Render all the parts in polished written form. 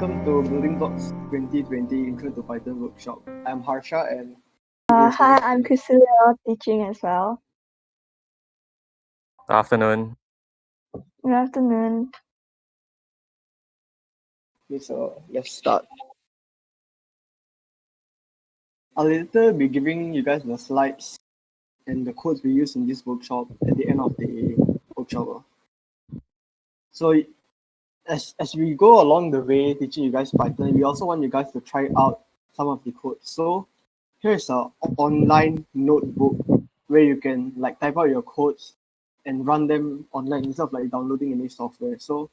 welcome to Building Blocks 2020 Intro to Python Workshop. I'm Harsha and Hi, I'm Priscilla, teaching as well. Afternoon. Good afternoon. Okay, so let's start. I'll later be giving you guys the slides and the codes we use in this workshop at the end of the workshop. So as we go along the way teaching you guys Python, we also want you guys to try out some of the codes. So here's an online notebook where you can like type out your codes and run them online instead of like downloading any software. So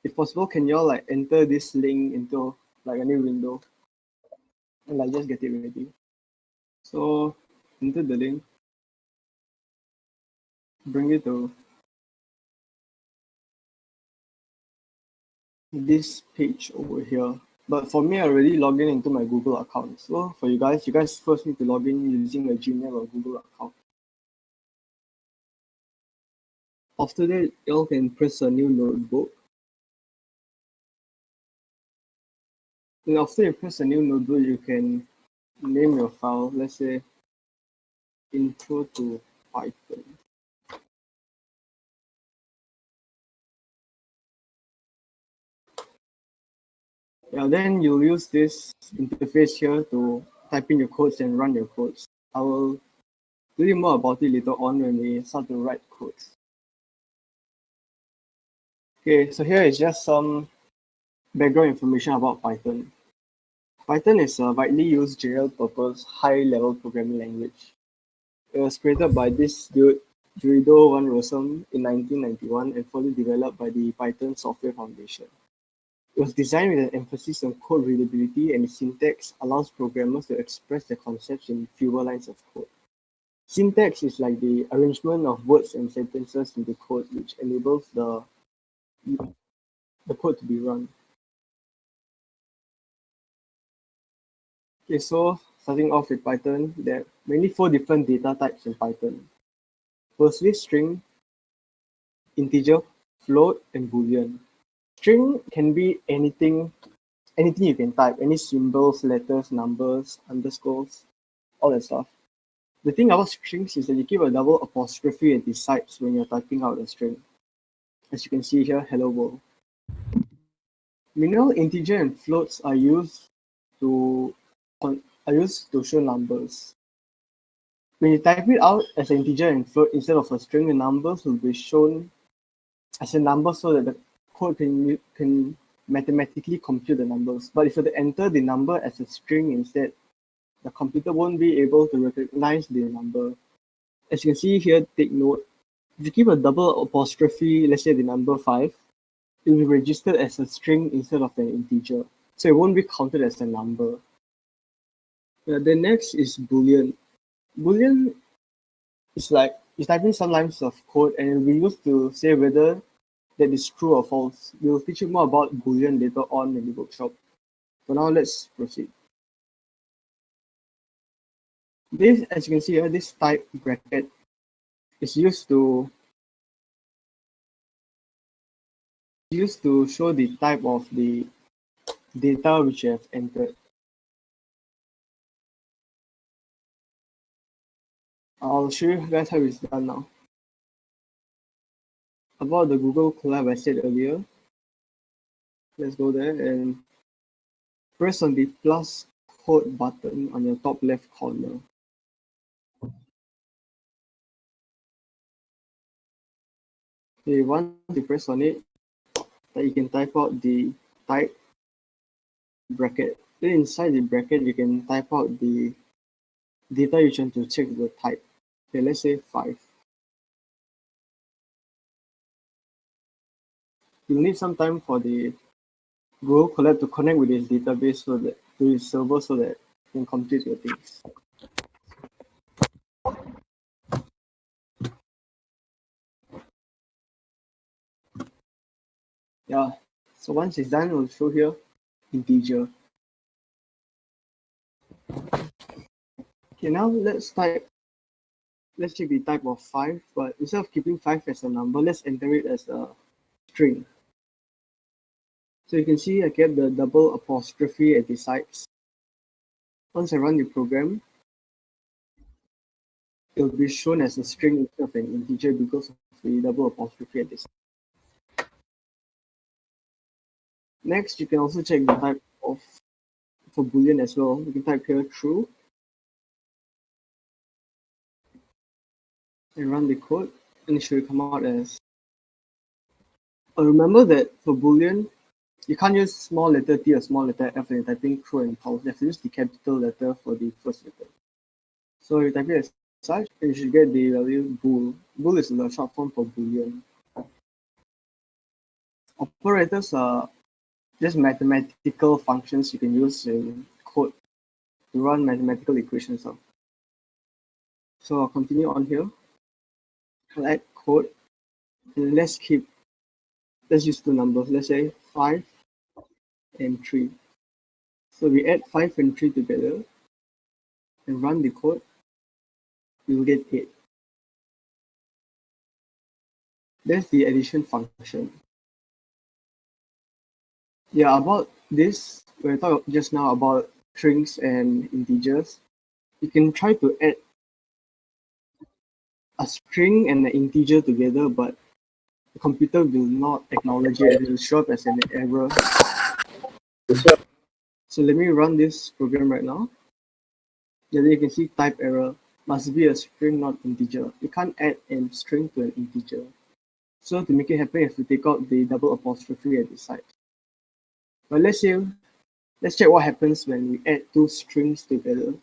if possible, can you all like enter this link into like a new window and like just get it ready? So enter the link, bring it to this page over here. But for me, I already logged in into my Google account. So for you guys first need to log in using a Gmail or Google account. After that, you all can press a new notebook. And after you press a new notebook, you can name your file, let's say Intro to Python. Yeah, then you'll use this interface here to type in your codes and run your codes. I will tell you more about it later on when we start to write codes. Okay, so here is just some background information about Python. Python is a widely used general-purpose high-level programming language. It was created by this dude, Jurido van Rossum, in 1991 and fully developed by the Python Software Foundation. It was designed with an emphasis on code readability, and its syntax allows programmers to express their concepts in fewer lines of code. Syntax is like the arrangement of words and sentences in the code, which enables the code to be run. Okay, so starting off with Python, there are mainly 4 different data types in Python. Firstly, string, integer, float, and boolean. String can be anything you can type, any symbols, letters, numbers, underscores, all that stuff. The thing about strings is that you keep a double apostrophe at the sides when you're typing out a string. As you can see here, hello world. Meanwhile, integer and floats are used to show numbers. When you type it out as an integer and float instead of a string, the numbers will be shown as a number so that the code can mathematically compute the numbers. But if you enter the number as a string instead, the computer won't be able to recognize the number. As you can see here, take note, if you keep a double apostrophe, let's say the number 5, it will be registered as a string instead of an integer. So it won't be counted as a number. The next is Boolean. Boolean is like you type in some lines of code and it will be used to say whether that is true or false. We'll teach you more about Boolean later on in the workshop. For now, let's proceed. This, as you can see here, this type bracket is used to show the type of the data which you have entered. I'll show you guys how it's done now. About the Google Colab I said earlier, let's go there and press on the plus code button on your top left corner. Okay, once you press on it, you can type out the type bracket. Then inside the bracket, you can type out the data you want to check the type. Okay, let's say 5. You'll need some time for the Google Colab to connect with its database to its server so that you can compute your things. Yeah, so once it's done, we'll show here integer. Okay, now let's check the type of 5, but instead of keeping 5 as a number, let's enter it as a string. So you can see I kept the double apostrophe at the sides. Once I run the program, it will be shown as a string instead of an integer because of the double apostrophe at the side. Next, you can also check the type of for Boolean as well. You can type here true and run the code, and it should come out as. Remember that for Boolean, you can't use small letter t or small letter f when you're typing true and false. You have to use the capital letter for the first letter. So you type it as such, and you should get the value bool. Bool is the short form for Boolean. Operators are just mathematical functions you can use in code to run mathematical equations of. So I'll continue on here. I'll add code, and let's use two numbers. Let's say 5 and 3. So we add 5 and 3 together and run the code, we will get 8. That's the addition function. Yeah, about this, when I talked just now about strings and integers, you can try to add a string and an integer together, but the computer will not acknowledge it and it will show up as an error. So let me run this program right now. Yeah, then you can see type error. Must be a string, not integer. You can't add a string to an integer. So to make it happen, you have to take out the double apostrophe at the side. But let's check what happens when we add two strings together.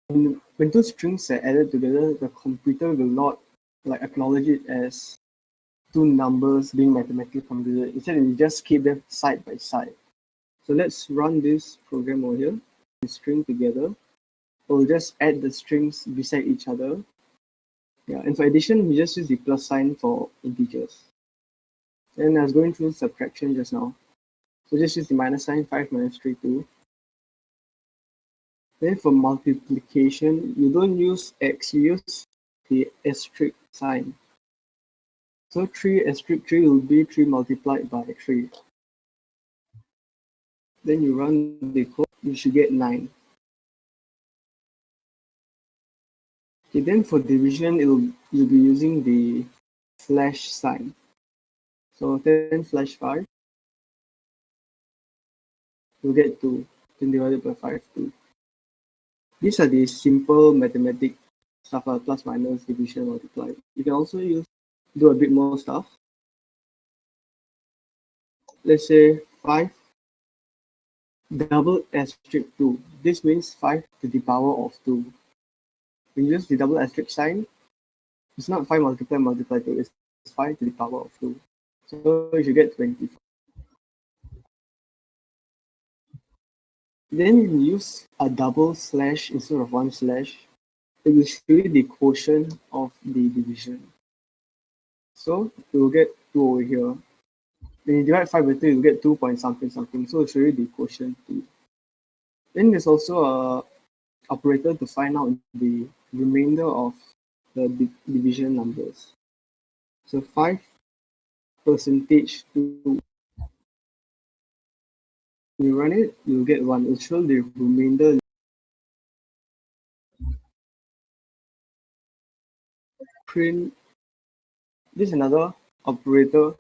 When two strings are added together, the computer will not acknowledge it as two numbers being mathematically computed. Instead, it will just keep them side by side. So let's run this program over here. String together. We'll just add the strings beside each other. Yeah, and for addition, we just use the plus sign for integers. And I was going through subtraction just now. So just use the minus sign, 5 minus 3, 2. Then for multiplication, you don't use x, you use the asterisk sign. So 3 asterisk 3 will be 3 multiplied by 3. Then you run the code, you should get 9. Okay, then for division, you'll be using the slash sign. So 10 slash 5, you'll get 2. 10 divided by 5, 2. These are the simple mathematics stuff like plus, minus, division, multiply. You can also do a bit more stuff. Let's say 5 double asterisk 2. This means 5 to the power of 2. When you use the double asterisk sign, it's not 5 multiply 2, it's 5 to the power of 2. So you should get 20. Then you use a double slash instead of one slash. It will show you the quotient of the division. So you will get 2 over here. When you divide 5 by 2, you'll get 2 point something something. So it'll show you the quotient 2. Then there's also a operator to find out the remainder of the division numbers. So 5 percentage 2. You run it, you'll get 1. It'll show the remainder. Print. This is another operator.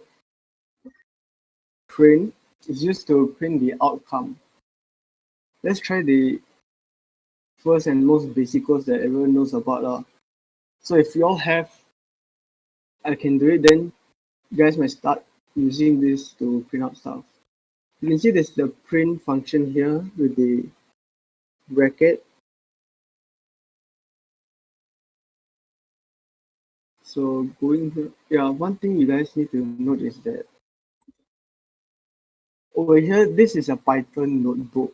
Print is used to print the outcome. Let's try the first and most basic codes that everyone knows about. So if you all have, I can do it, then you guys might start using this to print out stuff. You can see there's the print function here with the bracket. So going here, yeah, one thing you guys need to note is that over here, this is a Python notebook.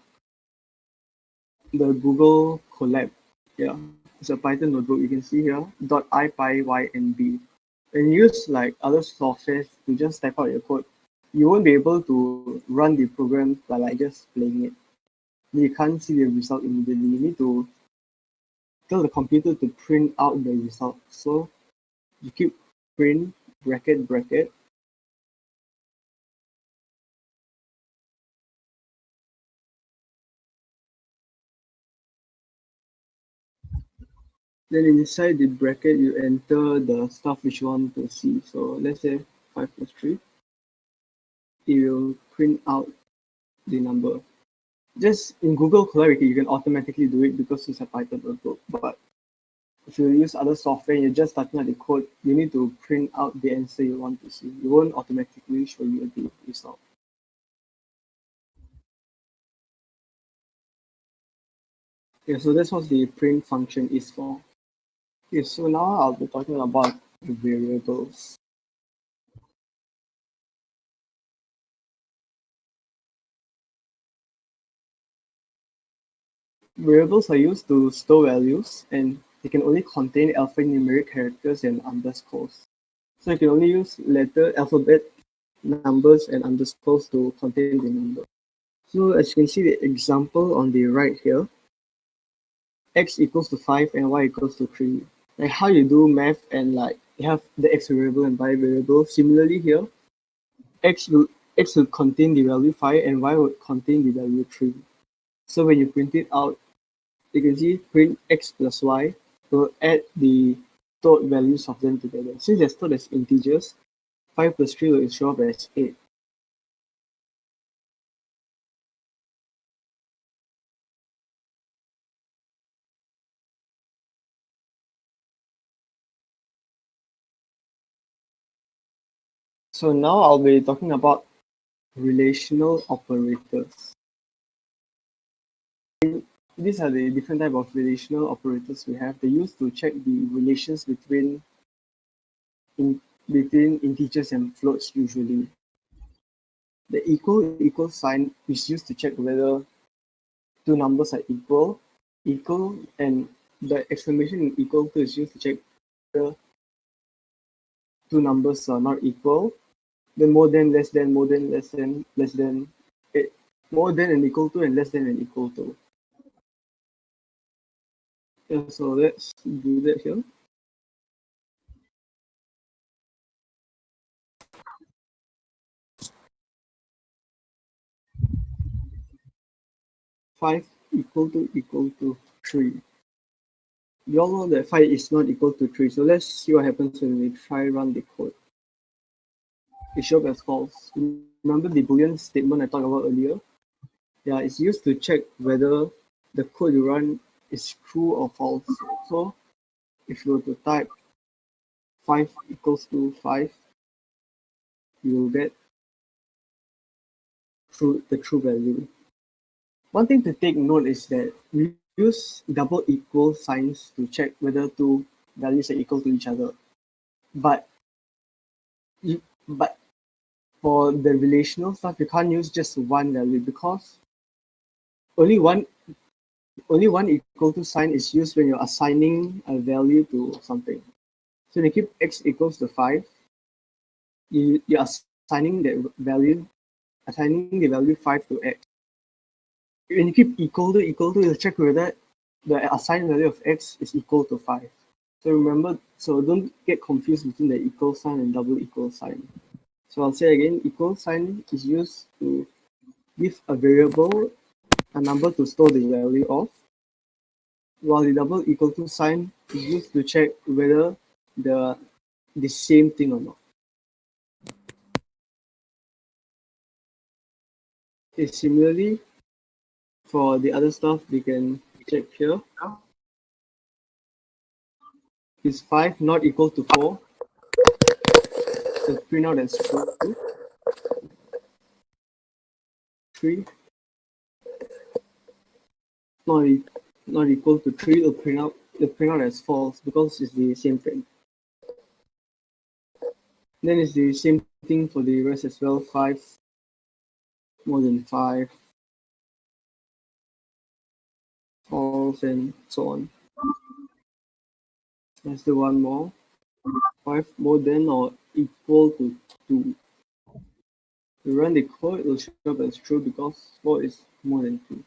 The Google Colab, yeah, it's a Python notebook. You can see here .ipynb. When you use like other software to just type out your code, you won't be able to run the program by like just playing it. You can't see the result immediately. You need to tell the computer to print out the result. So you keep print bracket bracket. Then inside the bracket, you enter the stuff which you want to see. So let's say 5 plus 3. It will print out the number. Just in Google Color, you can automatically do it because it's a Python notebook. But if you use other software and you're just typing out the code, you need to print out the answer you want to see. It won't automatically show you the result. Okay, so that's what the print function is for. Okay, so now I'll be talking about the variables. Variables are used to store values, and they can only contain alphanumeric characters and underscores. So you can only use letter, alphabet, numbers, and underscores to contain the number. So as you can see the example on the right here, x equals to 5 and y equals to 3. Like how you do math and like you have the x variable and y variable. Similarly here, x will contain the value 5 and y will contain the value 3. So when you print it out, you can see print x plus y will add the stored values of them together. Since they're stored as integers, 5 plus 3 will show up as 8. So now I'll be talking about relational operators. These are the different type of relational operators we have. They used to check the relations between integers and floats usually. The equal sign is used to check whether two numbers are equal, and the exclamation in equal to is used to check whether two numbers are not equal. Then more than, less than, more than, less than, less than, more than and equal to, and less than and equal to. Yeah, so let's do that here. Five equal to 3. We all know that 5 is not equal to 3, so let's see what happens when we try run the code. It shows up as false. Remember the Boolean statement I talked about earlier? Yeah, it's used to check whether the code you run is true or false. So if you were to type 5 equals to 5, you will get the true value. One thing to take note is that we use double equal signs to check whether two values are equal to each other. But for the relational stuff, you can't use just one value because only one equal to sign is used when you're assigning a value to something. So when you keep x equals to 5, you're assigning the value 5 to x. When you keep equal to, you'll check whether the assigned value of x is equal to 5. So remember, so don't get confused between the equal sign and double equal sign. So I'll say again, equal sign is used to give a variable a number to store the value of, while the double equal to sign is used to check whether the same thing or not. Okay, similarly, for the other stuff, we can check here. Is 5 not equal to 4? So print out as true. 3 not equal to 3, it'll print out as false because it's the same thing. Then it's the same thing for the rest as well. 5 more than 5, false, and so on. Let's do one more. 5 more than or equal to 2. You run the code, it will show up as true because 4 is more than 2.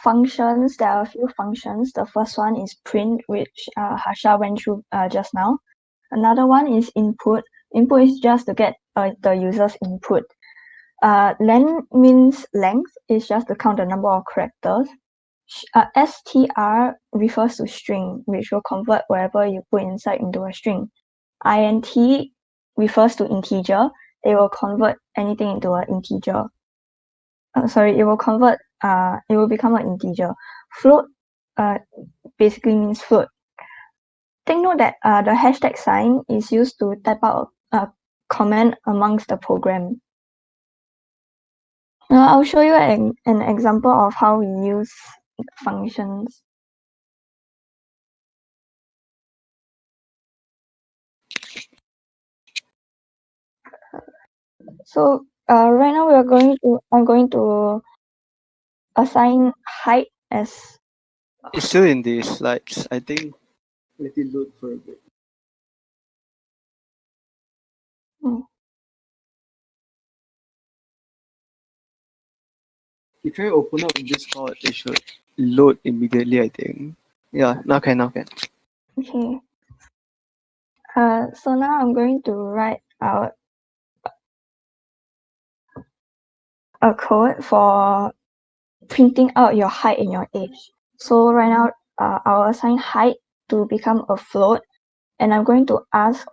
Functions, there are a few functions. The first one is print, which Harsha went through just now. Another one is input. Input is just to get the user's input. Len means length, is just to count the number of characters. str refers to string, which will convert whatever you put inside into a string. int refers to integer. It will convert anything into an integer. It will become an integer. Float basically means float. Take note that the hashtag sign is used to type out a comment amongst the program. Now I'll show you an example of how we use functions. So right now I'm going to assign height as. It's still in the slides. I think let it load for a bit. If you open up Discord, it should load immediately, I think. Yeah, now can. Okay. So now I'm going to write out a code for printing out your height and your age. So right now, I'll assign height to become a float, and I'm going to ask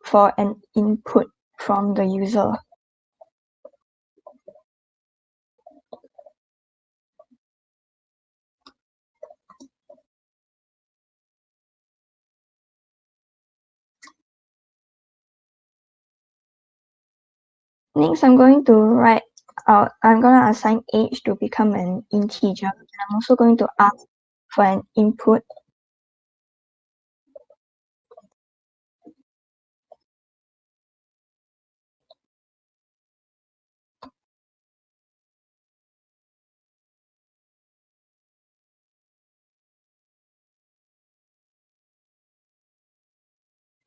for an input from the user. Next, I'm going to assign age to become an integer, and I'm also going to ask for an input.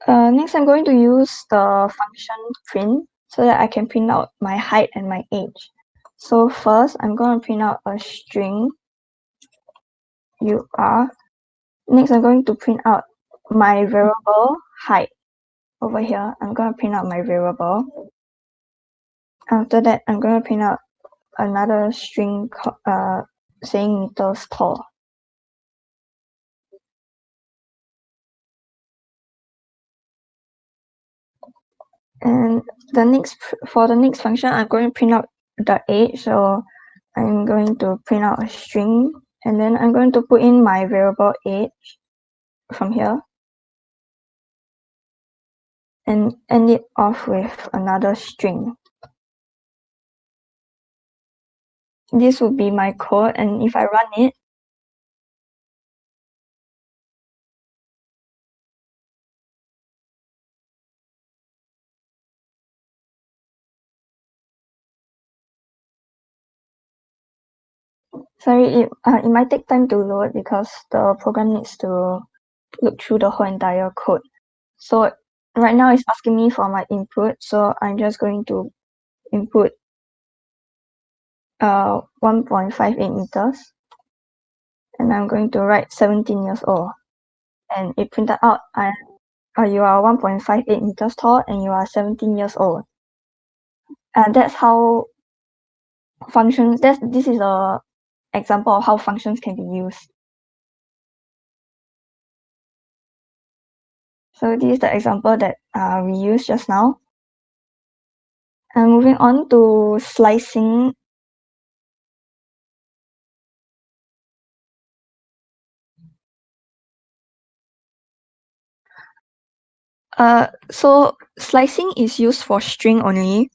Next, I'm going to use the function print so that I can print out my height and my age. So first, I'm going to print out a string UR. Next, I'm going to print out my variable height. Over here, I'm going to print out my variable. After that, I'm going to print out another string saying meters tall. And for the next function, I'm going to print out the age. So I'm going to print out a string, and then I'm going to put in my variable age from here and end it off with another string. This would be my code, and if I run it, sorry, it might take time to load because the program needs to look through the whole entire code. So right now it's asking me for my input, so I'm just going to input 1.58 meters, and I'm going to write 17 years old, and it printed out you are 1.58 meters tall and you are 17 years old. That's how functions. This is a example of how functions can be used. So this is the example that we used just now. And moving on to slicing. So slicing is used for string only.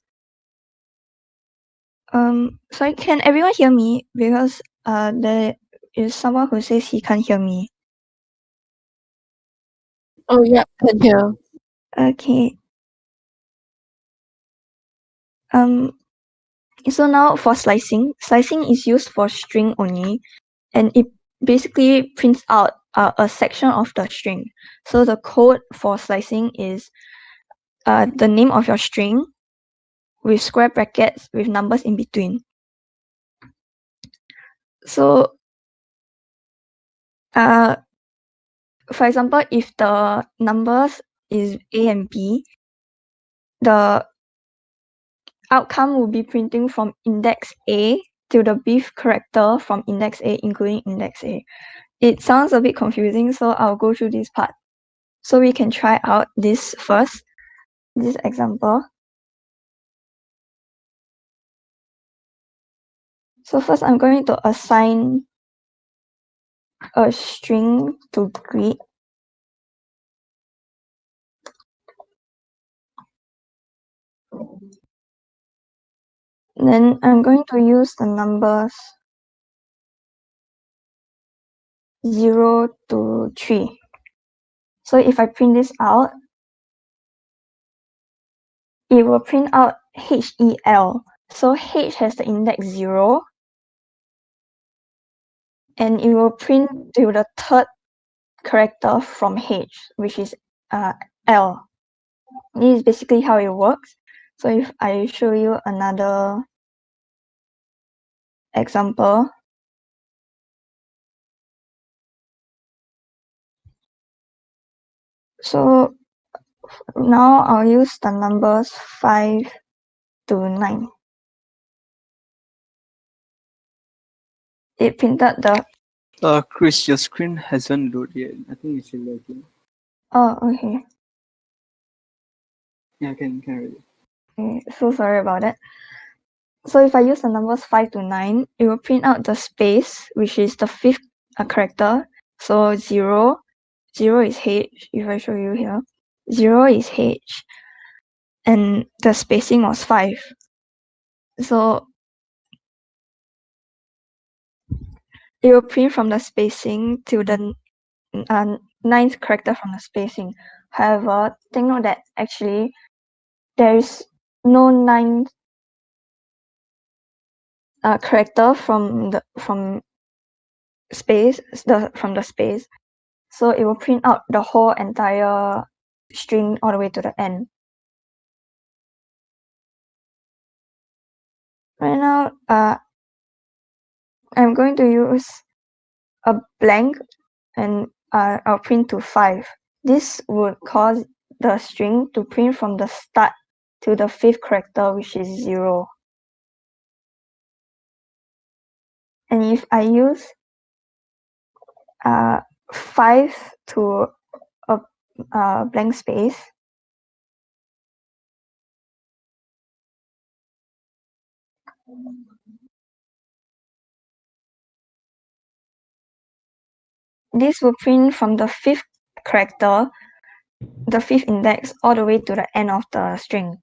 Sorry, can everyone hear me? Because there is someone who says he can't hear me. Oh, yeah, can hear. Okay. So now for slicing is used for string only, and it basically prints out a section of the string. So the code for slicing is the name of your string with square brackets with numbers in between. So for example, if the numbers is A and B, the outcome will be printing from index A to the bth character from index A, including index A. It sounds a bit confusing, so I'll go through this part. So we can try out this first, this example. So first I'm going to assign a string to greet. Then I'm going to use the numbers 0 to 3. So if I print this out, it will print out HEL. So H has the index 0, and it will print to the third character from H, which is L. This is basically how it works. So if I show you another example, so now I'll use the numbers 5 to 9. It printed the... Chris, your screen hasn't loaded yet. I think it's still lagging. Oh, okay. Yeah, can already. Okay, so sorry about that. So if I use the numbers 5 to 9, it will print out the space, which is the fifth character. So 0 is H, if I show you here. 0 is H, and the spacing was 5. So it will print from the spacing to the ninth character from the spacing. However, take note that actually there is no ninth character from the space. So it will print out the whole entire string all the way to the end. Right now, I'm going to use a blank, and I'll print to 5. This would cause the string to print from the start to the fifth character, which is 0. And if I use 5 to a blank space, this will print from the fifth character, the fifth index, all the way to the end of the string.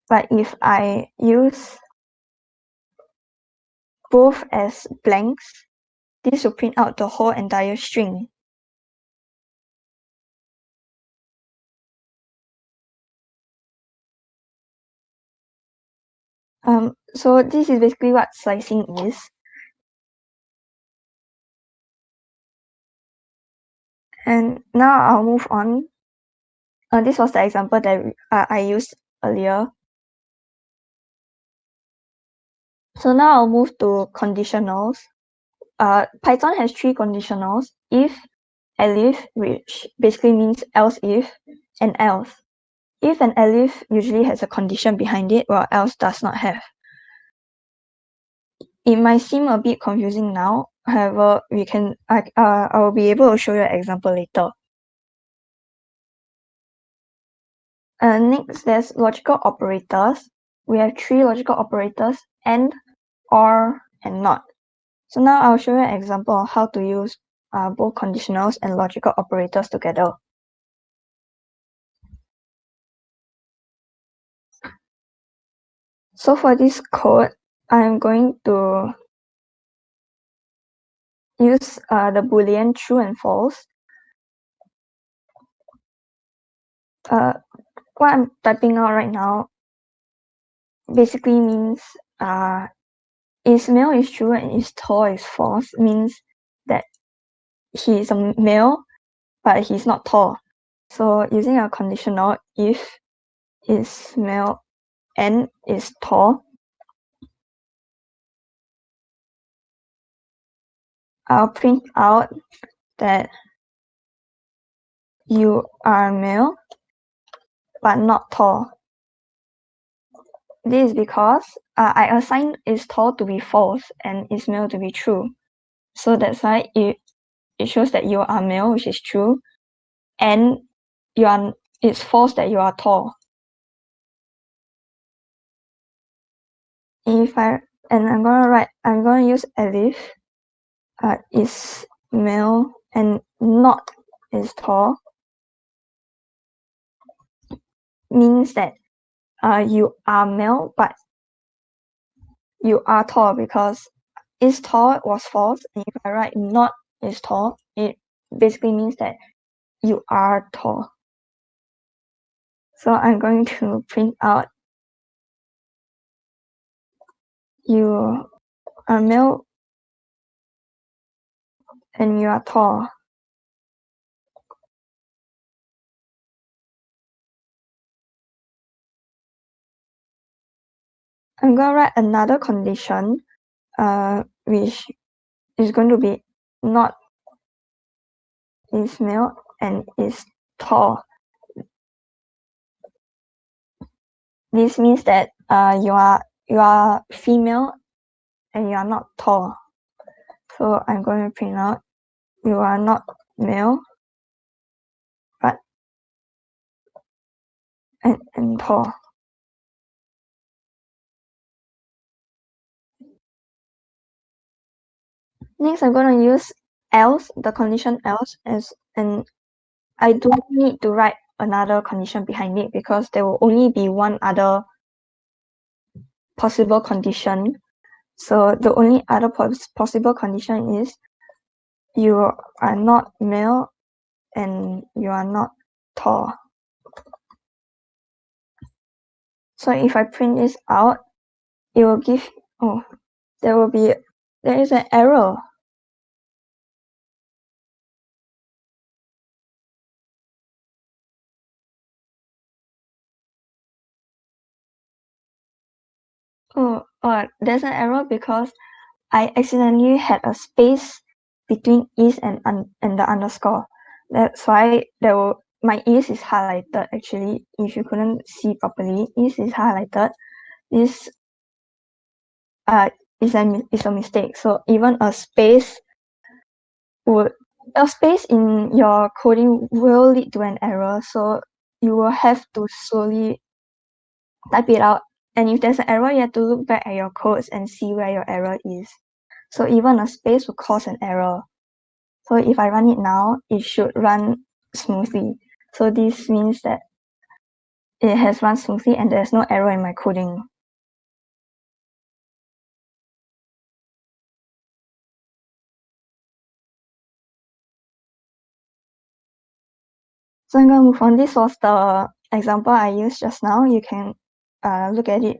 But if I use both as blanks, this will print out the whole entire string. So this is basically what slicing is. And now I'll move on. This was the example that I used earlier. So now I'll move to conditionals. Python has 3 conditionals: if, elif, which basically means else if, and else. If and elif usually has a condition behind it, while else does not have. It might seem a bit confusing now. However, I will be able to show you an example later. Next, there's logical operators. We have 3 logical operators: and, or, and not. So now I'll show you an example of how to use both conditionals and logical operators together. So for this code, I'm going to use the Boolean true and false. What I'm typing out right now basically means is male is true and is tall is false, means that he is a male, but he's not tall. So using a conditional, if is male and is tall, I'll print out that you are male but not tall. This is because I assigned is tall to be false and is male to be true. So that's why it shows that you are male, which is true, and it's false that you are tall. I'm gonna use Elif is male and not is tall, means that you are male but you are tall, because is tall was false, and if I write not is tall, it basically means that you are tall. So I'm going to print out you are male and you are tall. I'm going to write another condition, which is going to be not is male and is tall. This means that you are female and you are not tall. So I'm going to print out you are not male but and tall. Next, I'm going to use else, the condition else, and I don't need to write another condition behind it because there will only be one other possible condition. So the only other possible condition is you are not male and you are not tall. So if I print this out, it will give, there is an error. There's an error because I accidentally had a space between is and the underscore. That's why my is highlighted actually. If you couldn't see properly, is highlighted. This is a mistake. So even a space in your coding will lead to an error. So you will have to slowly type it out. And if there's an error, you have to look back at your codes and see where your error is. So even a space will cause an error. So if I run it now, it should run smoothly. So this means that it has run smoothly and there's no error in my coding. So I'm going to move on. This was the example I used just now. You can look at it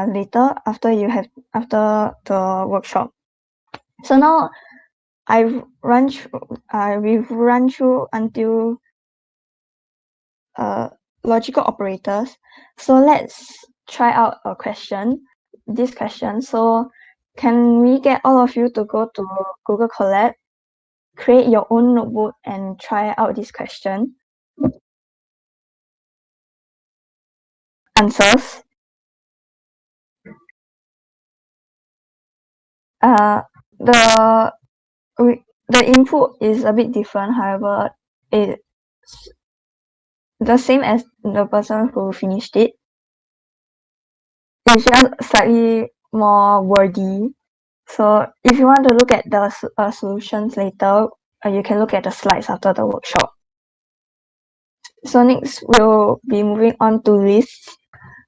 later after the workshop. So now we've run through until logical operators. So let's try out a question. This question. So can we get all of you to go to Google Colab, create your own notebook, and try out this question? Answers. The input is a bit different, however, it's the same as the person who finished it. It's just slightly more wordy. So if you want to look at the solutions later, you can look at the slides after the workshop. So next, we'll be moving on to lists.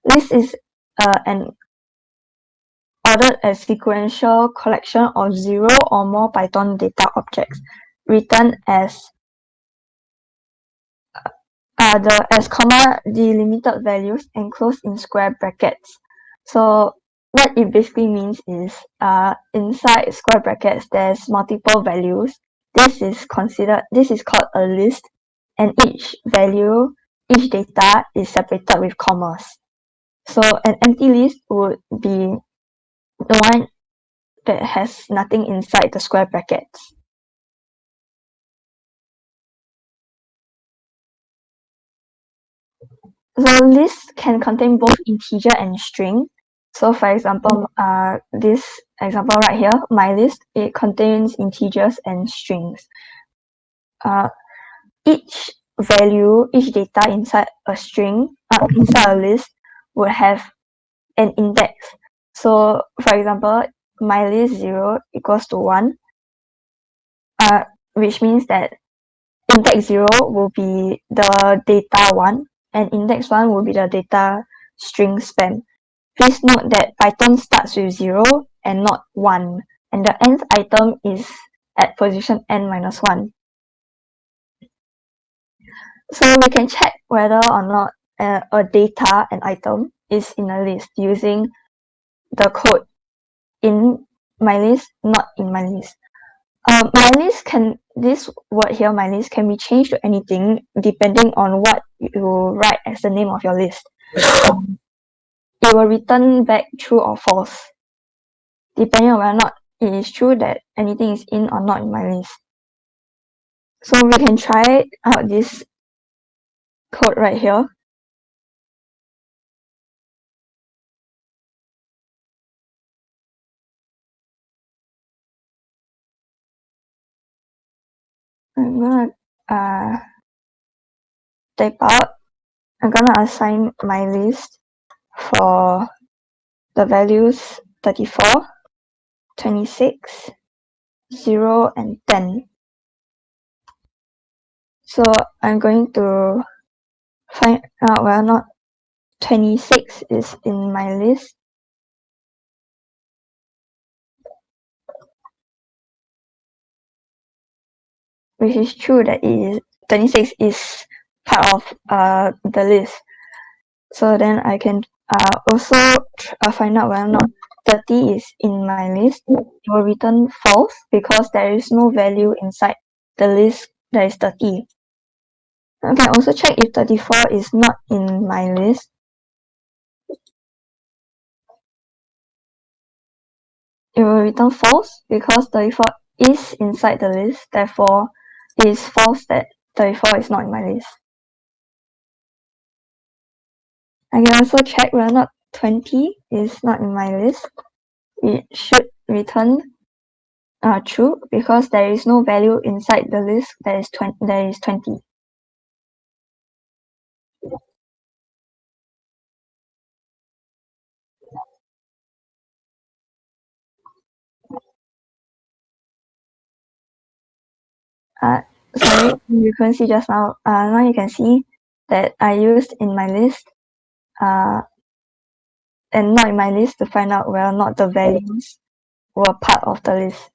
List is an ordered as sequential collection of 0 or more Python data objects written as comma delimited values enclosed in square brackets. So what it basically means is inside square brackets there's multiple values. This is called a list, and each data is separated with commas. So an empty list would be the one that has nothing inside the square brackets. So lists can contain both integer and string. So for example, this example right here, my list, it contains integers and strings. Each value, each data inside a string, inside a list would have an index. So for example, my list 0 equals to 1, which means that index 0 will be the data 1 and index 1 will be the data string span. Please note that Python starts with 0 and not 1, and the nth item is at position n minus 1. So we can check whether or not a data, an item, is in a list using the code in my list, not in my list. My list this word here, my list, can be changed to anything depending on what you write as the name of your list. It will return back true or false, depending on whether or not it is true that anything is in or not in my list. So we can try out this code right here. I'm gonna type out. I'm gonna assign my list for the values 34, 26, 0, and 10. So I'm going to find out whether or not 26 is in my list. Which is true that 26 is part of the list. So then I can also find out whether or not 30 is in my list. It will return false because there is no value inside the list that is 30. I can also check if 34 is not in my list. It will return false because 34 is inside the list. Therefore, it is false that 34 is not in my list. I can also check whether or not 20 is not in my list. It should return true because there is no value inside the list that is 20. Sorry, you couldn't see just now. Now you can see that I used in my list and not in my list to find out whether or not the values were part of the list.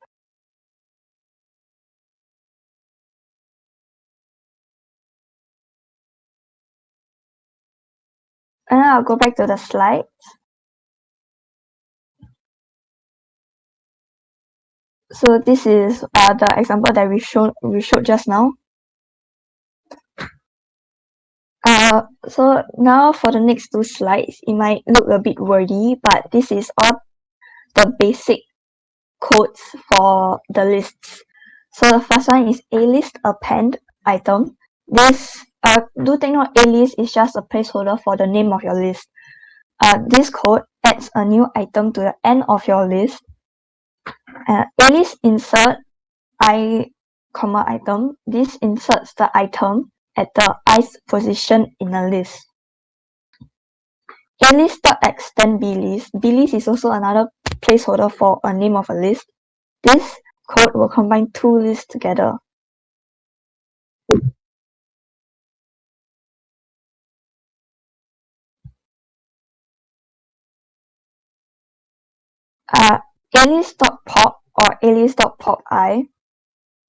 And I'll go back to the slide. So this is the example that we showed just now. So now for the next two slides, it might look a bit wordy, but this is all the basic codes for the lists. So the first one is a list append item. This do take note, a list is just a placeholder for the name of your list. This code adds a new item to the end of your list. A list insert comma item. This inserts the item at the ith position in a list. A-list.extend B-list. B-list is also another placeholder for a name of a list. This code will combine two lists together. A-list.pop or A-list.popi.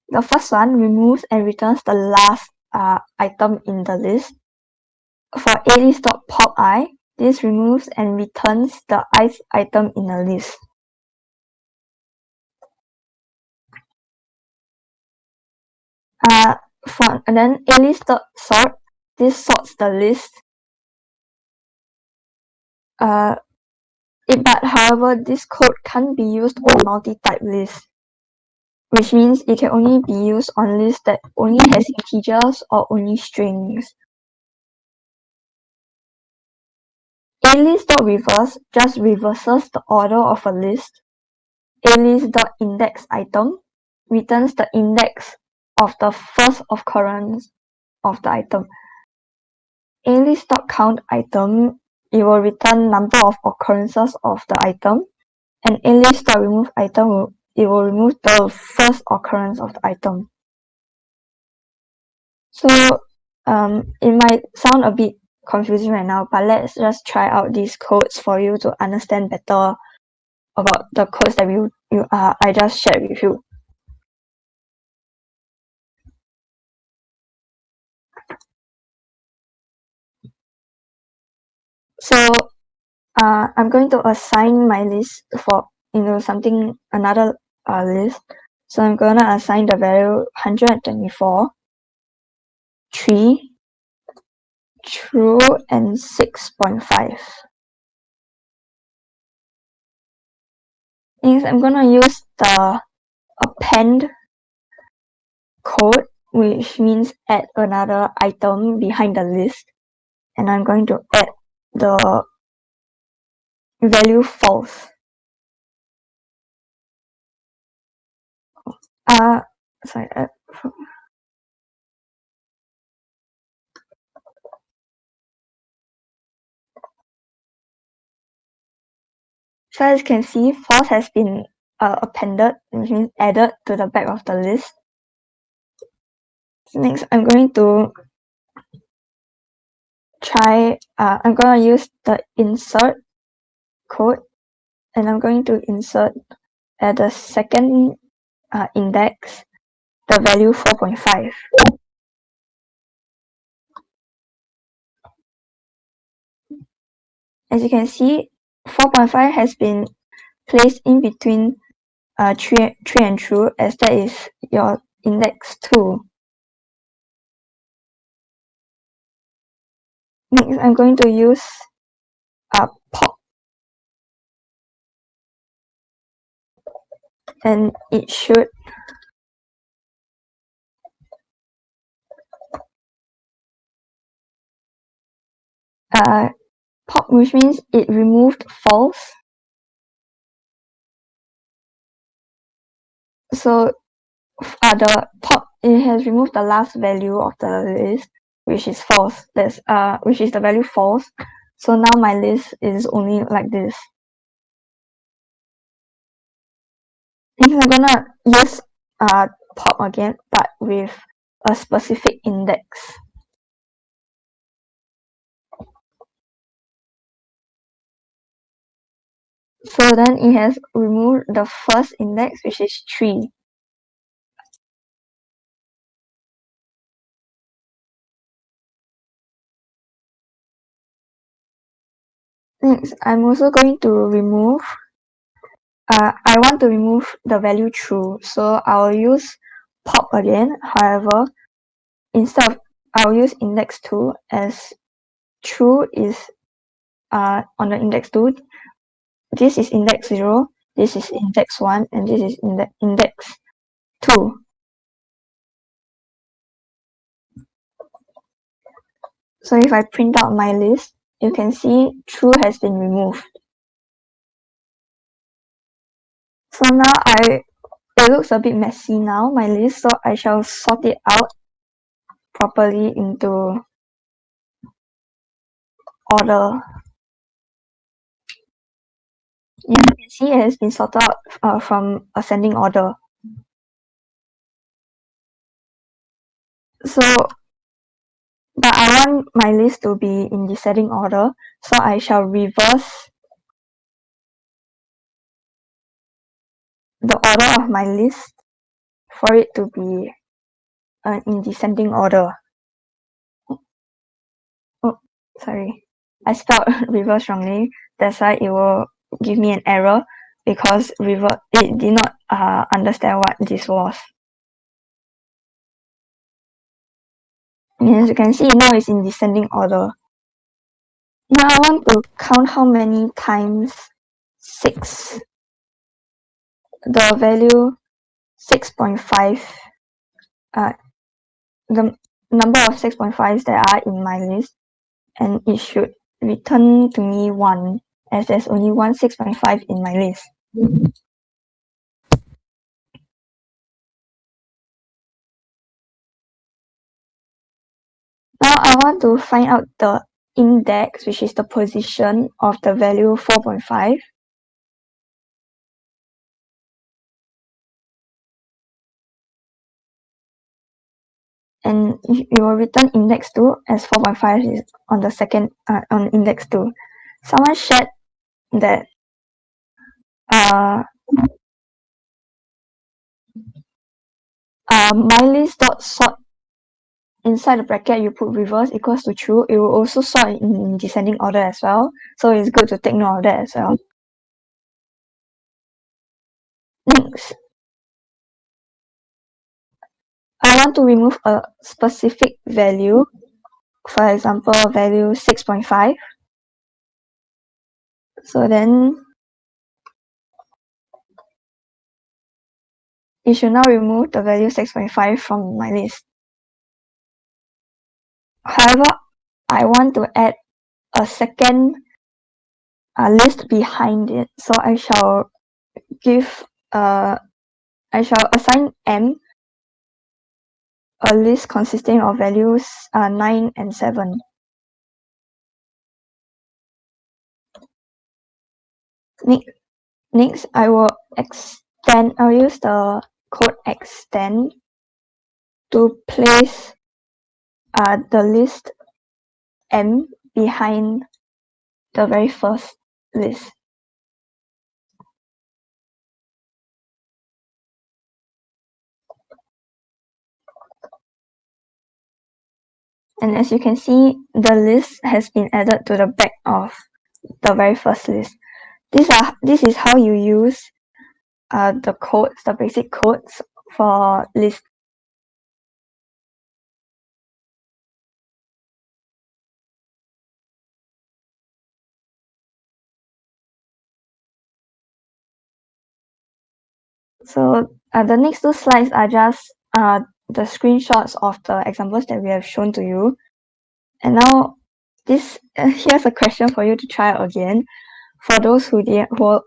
The first one removes and returns the last item in the list. For A-list.popi, this removes and returns the ith item in a list. And then A-list.sort, this sorts the list. But however, this code can't be used on multi-type lists, which means it can only be used on lists that only has integers or only strings. alist.reverse just reverses the order of a list. Alist.indexItem returns the index of the first occurrence of the item. Alist.countItem, it will return number of occurrences of the item, and alist.removeItem, it will remove the first occurrence of the item. So it might sound a bit confusing right now, but let's just try out these codes for you to understand better about the codes that I just shared with you. So I'm going to assign my list for another list. So I'm gonna assign the value 124, 3, true, and 6.5. Next, I'm gonna use the append code, which means add another item behind the list, and I'm going to add the value false. Sorry. So as you can see, false has been appended, which means added to the back of the list. So next, I'm going to I'm going to use the insert code, and I'm going to insert at the second index the value 4.5. As you can see, 4.5 has been placed in between 3 and true, as that is your index 2. Next, I'm going to use pop, and it should pop, which means it removed false. So the pop, it has removed the last value of the list, which is false. Which is the value false. So now my list is only like this. Next, I'm gonna use pop again, but with a specific index. So then it has removed the first index, which is 3. Next, I'm also going to remove, I want to remove the value true. So I'll use pop again. However, instead of, I'll use index 2, as true is on the index 2. This is index 0, this is index 1, and this is index 2. So if I print out my list, you can see true has been removed. So now it looks a bit messy now, my list, so I shall sort it out properly into order. You can see it has been sorted out from ascending order. So, but I want my list to be in descending order, so I shall reverse the order of my list for it to be in descending order. Oh, sorry, I spelled reverse wrongly. That's why it will give me an error, because it did not understand what this was. And as you can see, now it's in descending order. Now I want to count how many times 6, the value 6.5, the number of 6.5s that are in my list, and it should return to me 1, as there's only one 6.5 in my list. Now I want to find out the index, which is the position of the value 4.5. And you will return index 2 as 4.5 is on the second on index 2. Someone shared that mylist.sort inside the bracket you put reverse equals to true. It will also sort in descending order as well. So it's good to take note of that as well. Next, I want to remove a specific value, for example, value 6.5. So then it should now remove the value 6.5 from my list. However, I want to add a second list behind it. So I shall assign M a list consisting of values 9 and 7. Next, I'll use the code extend to place the list M behind the very first list. And as you can see, the list has been added to the back of the very first list. This is how you use the basic codes for list. So the next two slides are just the screenshots of the examples that we have shown to you. And now here's a question for you to try again. For those who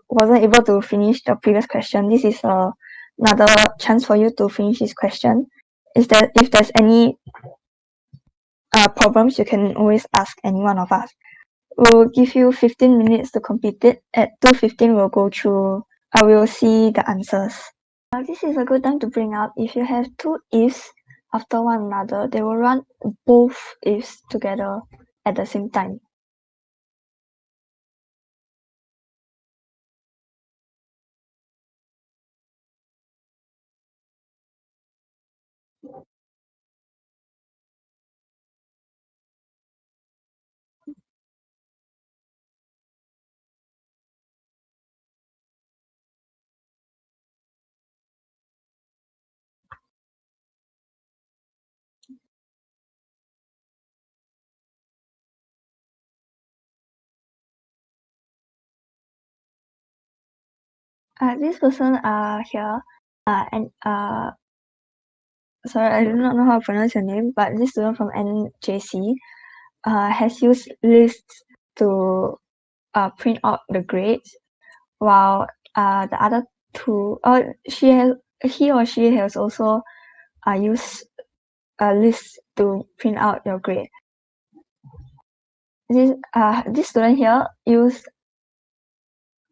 wasn't able to finish the previous question, this is another chance for you to finish this question. Is that if there's any problems, you can always ask any one of us. We'll give you 15 minutes to complete it. At 2:15, we'll go through. I will see the answers. This is a good time to bring up, if you have two ifs after one another, they will run both ifs together at the same time. This person here, and sorry, I do not know how to pronounce your name, but this student from NJC has used lists to print out the grades, while the other two, he or she has also used a list to print out your grade. This student here used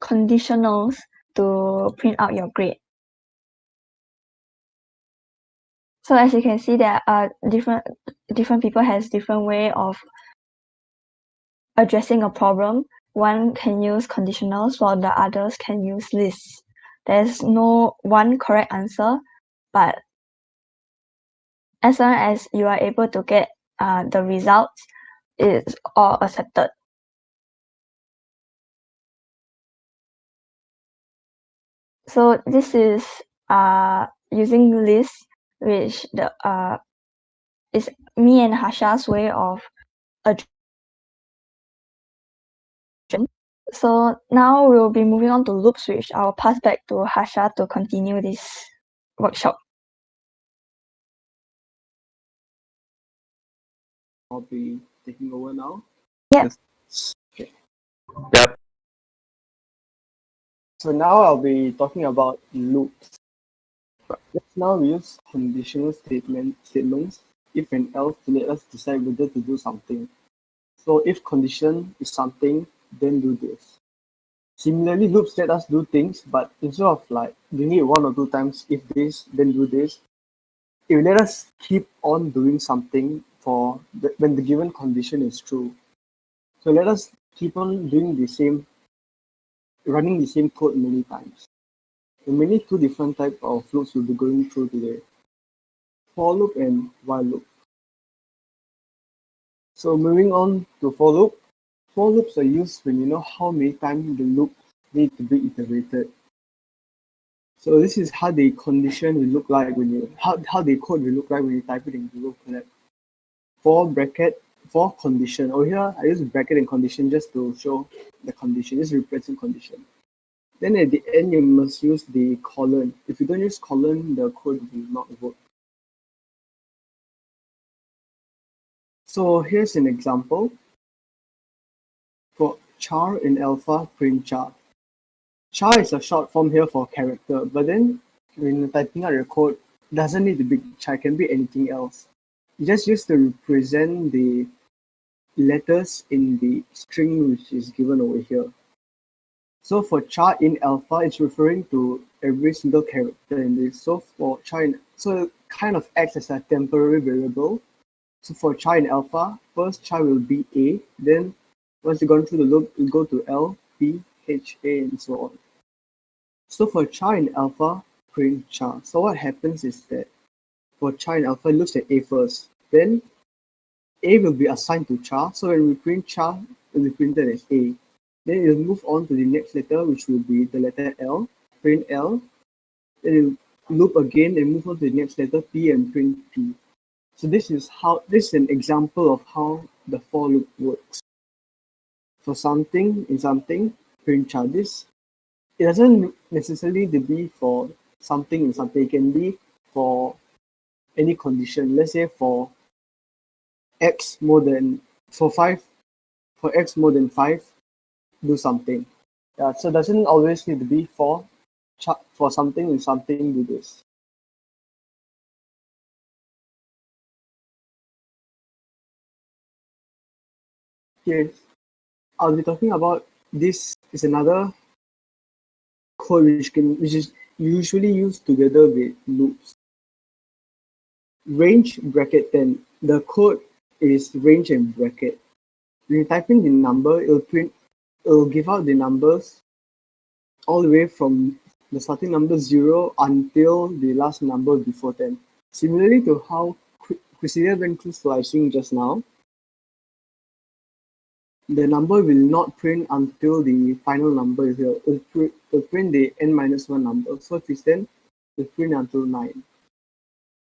conditionals to print out your grade. So as you can see, there are different people has different way of addressing a problem. One can use conditionals while the others can use lists. There's no one correct answer, but as long as you are able to get the results, it's all accepted. So this is using lists, which is me and Hasha's way of addressing. So now we'll be moving on to loops, which I'll pass back to Hasha to continue this workshop. I'll be taking over now. Yeah. Okay. Yep. So now I'll be talking about loops. Let's now use conditional statements if and else to let us decide whether to do something. So if condition is something, then do this. Similarly, loops let us do things, but instead of like doing it one or two times, if this, then do this, it will let us keep on doing something when the given condition is true. So let us keep on running the same code many times. There are mainly two different types of loops we'll be going through today: for loop and while loop. So moving on to for loops are used when you know how many times the loop need to be iterated. So this is how the condition will look like how the code will look like when you type it in Google Colab. For condition. Over here I use bracket and condition just to show the condition, just represent condition. Then at the end you must use the colon. If you don't use colon, the code will not work. So here's an example. For char in alpha, print char. Char is a short form here for character, but then when you're typing out your code, it doesn't need to be char, it can be anything else. You just use to represent the letters in the string which is given over here. So for char in alpha, it's referring to every single character in this. So for char so it kind of acts as a temporary variable. So for char in alpha, first char will be A, then once you've gone through the loop, you go to L, B, H, A, and so on. So for char in alpha, print char. So what happens is that for char in alpha, it looks at A first. Then A will be assigned to char. So when we print char, it will be printed as A. Then it will move on to the next letter, which will be the letter L. Print L. Then it will loop again and move on to the next letter P and print P. So this is an example of how the for loop works. For something in something, print char. It doesn't necessarily need to be for something in something. It can be for any condition. Let's say for x more than for x more than 5, do something. Yeah, so it doesn't always need to be for something in something, do this. Here, I'll be talking about this is another code which is usually used together with loops. Range bracket 10. The code is range and bracket. When you type in the number, it'll give out the numbers all the way from the starting number 0 until the last number before 10. Similarly to how Christina went through slicing just now, the number will not print until the final number is here. It'll print the n-1 number. So if it's 10, it'll print until 9.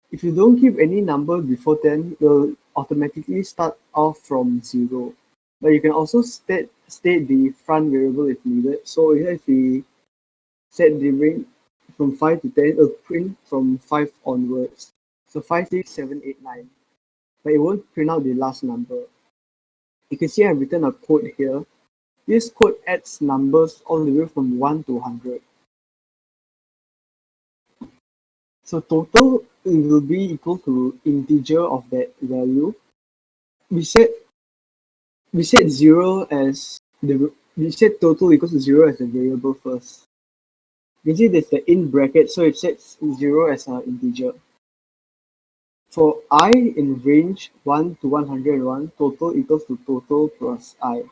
If you don't keep any number before 10, it'll automatically start off from 0. But you can also state the front variable if needed. So here if we set the range from 5 to 10, it'll print from 5 onwards. So 5, 6, 7, 8, 9. But it won't print out the last number. You can see I've written a code here. This code adds numbers all the way from 1 to 100. So total it will be equal to integer of that value. We set 0 as we set total equals to 0 as the variable first. You can see there's the in bracket, so it sets 0 as an integer. For I in range 1 to 101, total equals to total plus I.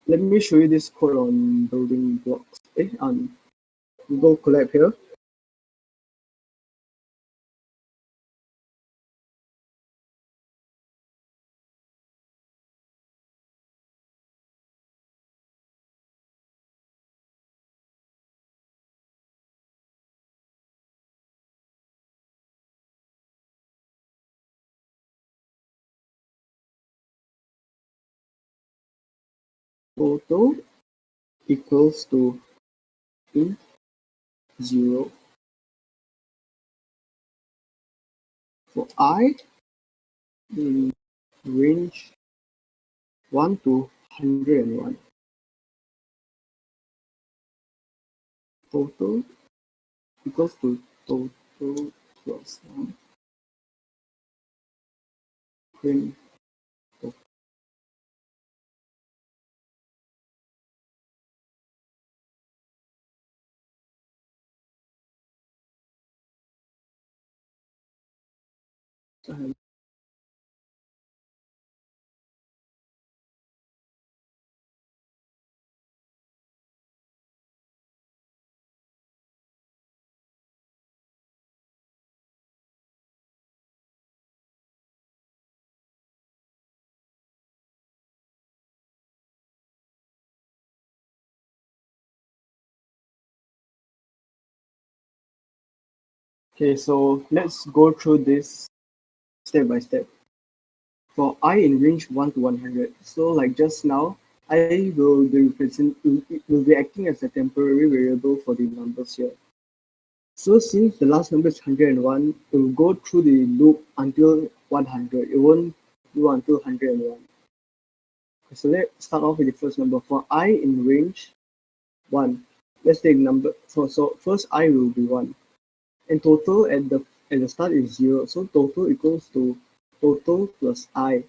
Let me show you this code on building blocks. On Google Colab here. Total equals to int 0. For I, range 1 to 101. Total equals to total plus 1. Print total. Okay, so let's go through this step by step. For I in range 1 to 100, so like just now, I will be acting as a temporary variable for the numbers here. So since the last number is 101, it will go through the loop until 100. It won't do until 101. So let's start off with the first number. For I in range 1, let's take number. So first I will be 1. And total at the start is 0. So total equals to total plus I.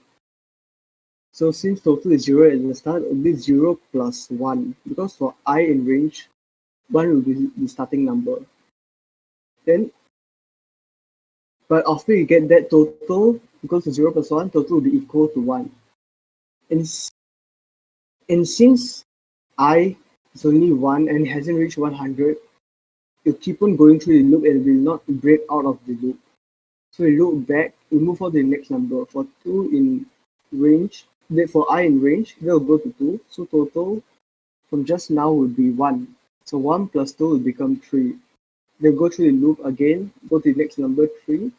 So since total is 0 at the start, it will be 0 plus 1. Because for I in range, 1 will be the starting number. Then, but after you get that total equals to 0 plus 1, total will be equal to 1. And since I is only 1 and hasn't reached 100, you keep on going through the loop and will not break out of the loop. So we loop back, we move on to the next number. For 2 in range, for I in range, that will go to 2. So total from just now would be 1. So 1 plus 2 will become 3. Then go through the loop again, go to the next number 3.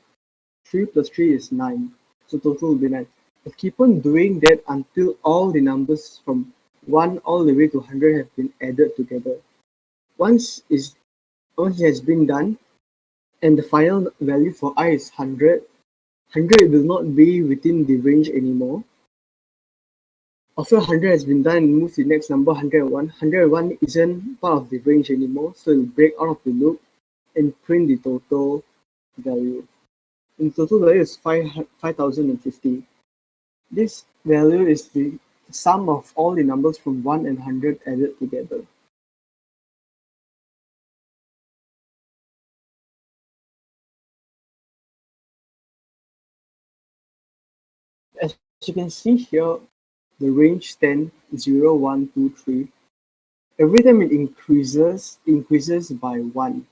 3 plus 3 is 9. So total will be 9. But keep on doing that until all the numbers from 1 all the way to 100 have been added together. Once it has been done, and the final value for I is 100, 100 will not be within the range anymore. After 100 has been done and move to the next number 101, 101 isn't part of the range anymore, so it will break out of the loop and print the total value. And the total value is 5050. This value is the sum of all the numbers from 1 and 100 added together. As you can see here, the range 10, 0, 1, 2, 3. Every time it increases by 1.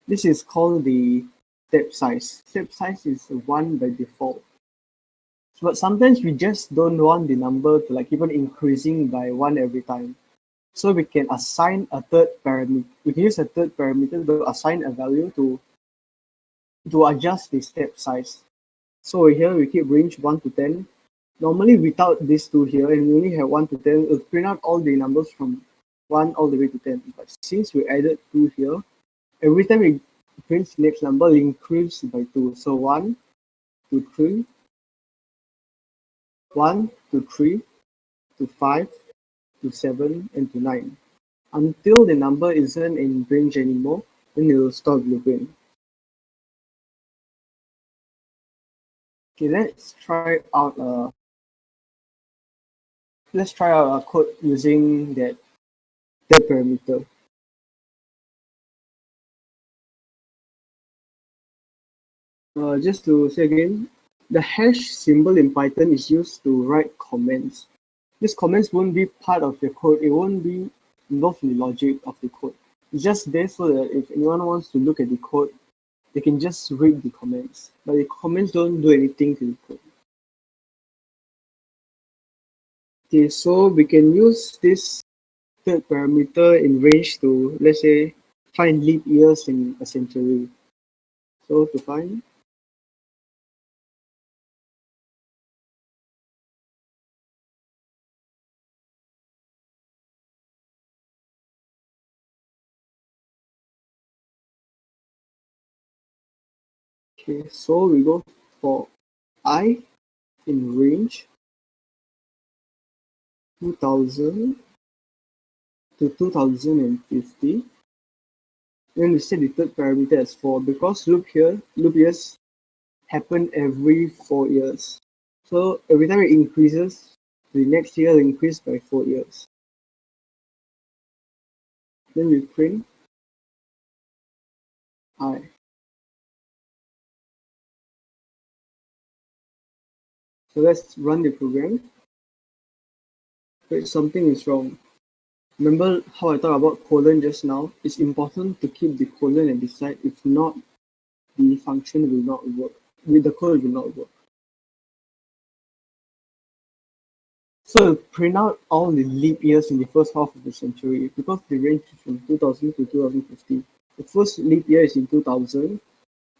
This is called the step size. Step size is 1 by default. But sometimes we just don't want the number to like keep on increasing by 1 every time. So we can assign a third parameter. We can use a third parameter to assign a value to adjust the step size. So here we keep range 1 to 10. Normally without these two here, and we only have 1 to 10, it will print out all the numbers from 1 all the way to 10. But since we added 2 here, every time it prints the next number, it increases by 2. So 1 to 3, 1 to 3, to 5, to 7, and to 9. Until the number isn't in range anymore, then it will stop looping. Okay, let's try out a code using that parameter. Just to say again, the hash symbol in Python is used to write comments. These comments won't be part of the code. It won't be involved in the logic of the code. It's just there so that if anyone wants to look at the code, they can just read the comments. But the comments don't do anything to the code. Okay, so we can use this third parameter in range to, let's say, find leap years in a century. So to find, okay, so we go for I in range 2000 to 2050. Then we set the third parameter as 4 because loop years happen every 4 years. So every time it increases, the next year will increase by 4 years. Then we print I. So let's run the program. Wait, something is wrong. Remember how I talked about colon just now? It's important to keep the colon at the side. If not, the function will not work. The code will not work. So we'll print out all the leap years in the first half of the century because they range from 2000 to 2050. The first leap year is in 2000.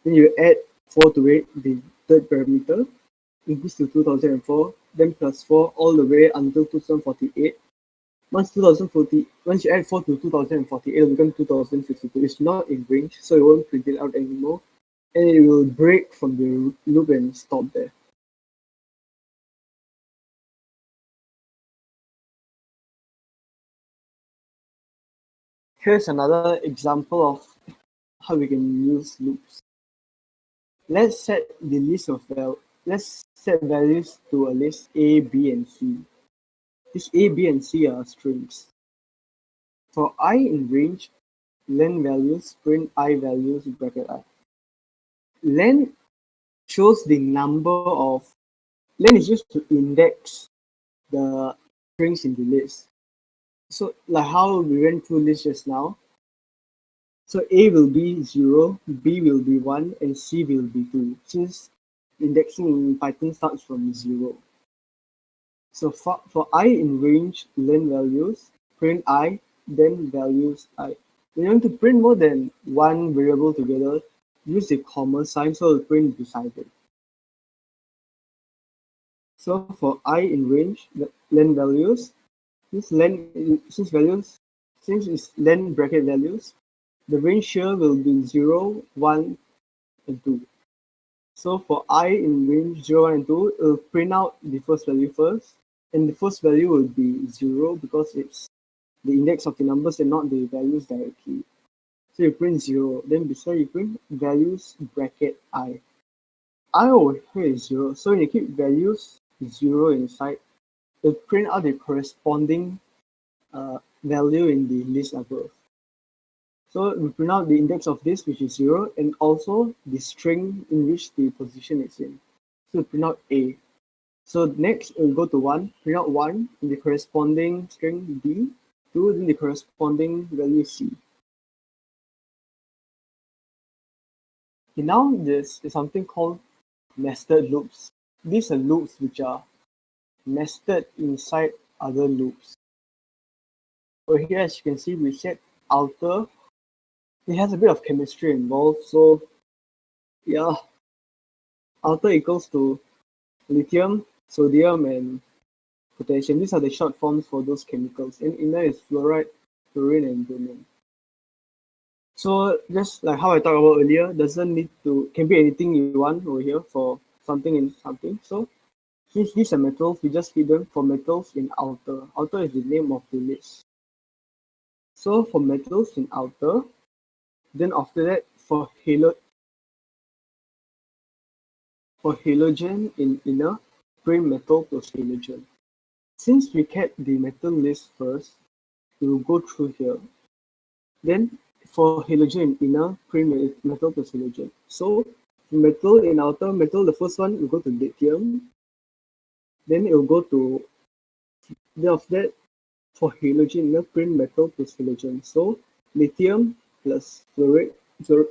Then you add 4 to it, the third parameter, increase to 2004, then plus 4 all the way until 2048. Once you add 4 to 2048, it will become 2052. It's not in range, so it won't print it out anymore. And it will break from the loop and stop there. Here's another example of how we can use loops. Let's set values to a list A, B, and C. These A, B, and C are strings. For I in range, len values print I values bracket I. Len shows the number of len is used to index the strings in the list. So like how we went through this just now. So A will be 0, B will be 1, and C will be 2, since indexing in Python starts from 0. So for I in range, len values, print I, then values I. When you want to print more than one variable together, use the comma sign so it'll print beside it. So for I in range, len values, since it's len bracket values, the range here will be 0, 1, and 2. So for I in range 0, 1, and 2, it will print out the first value first, and the first value will be 0 because it's the index of the numbers and not the values directly. So you print 0, then beside you print values bracket I. I over here is 0, so when you keep values 0 inside, it will print out the corresponding value in the list above. So we print out the index of this, which is 0, and also the string in which the position is in. So we print out A. So next we'll go to 1, print out 1 in the corresponding string B, 2 then the corresponding value C. Okay, now this is something called nested loops. These are loops which are nested inside other loops. Over here, as you can see, we set outer. It has a bit of chemistry involved, so yeah, outer equals to lithium, sodium, and potassium. These are the short forms for those chemicals. And inner is fluoride, fluorine, and bromine. So just like how I talked about earlier, can be anything you want over here for something and something. So since these are metals, we just feed them for metals in outer. Outer is the name of the list. So for metals in outer, then after that for halogen in inner, print metal plus halogen. Since we kept the metal list first, we will go through here. Then for halogen in inner, print metal plus halogen. So metal in outer, metal, the first one will go to lithium. Then it will go to, then after that, for halogen inner, print metal plus halogen. So lithium plus fluorine, so